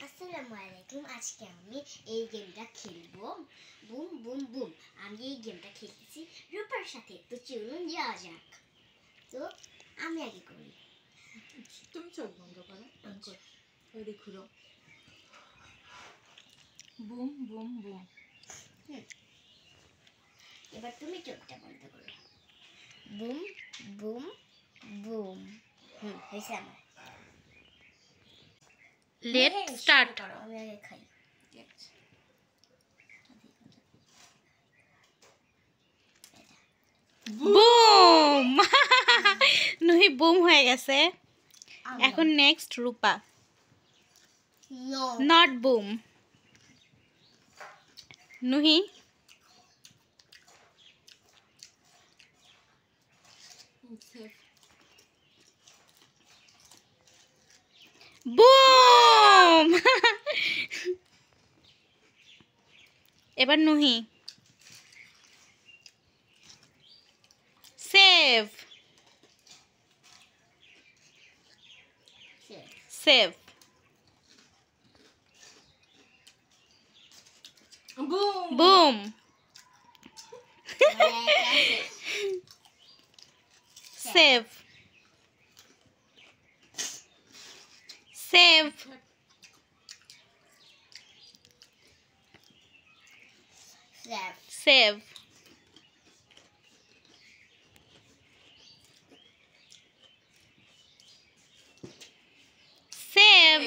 আসসালামু আলাইকুম। আজকে আমি এই গেমটা খেলবো, বুম বুম বুম। আমি এই গেমটা খেলতেছি রূপার সাথে। তো চলুন যাওয়া যাক। তো আমি আগে করি। তুমি চোখ বন্ধ করো, ওই দেখো বুম বুম বুম। এবার তুমি চোখটা বন্ধ করো। Boom boom boom. হয়েছে আমার। Let's start. আমি আগে খাই। বুম। নুহি বুম হয়ে গেছে। এখন নেক্সট রূপা। Not boom. নুহি বুম। এবার নুহি save. Save. Boom boom. Save. Save. Save. Save.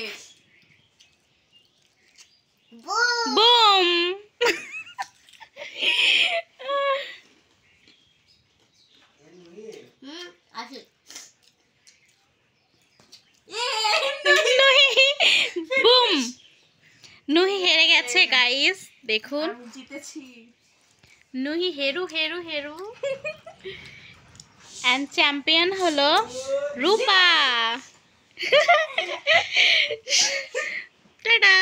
Boom. Boom. নুহি হেরে গেছে গাইস, দেখুন আমি জিতেছি। নুহি হেরু হেরু হেরু। এন্ড চ্যাম্পিয়ন হলো রূপা। টাটা।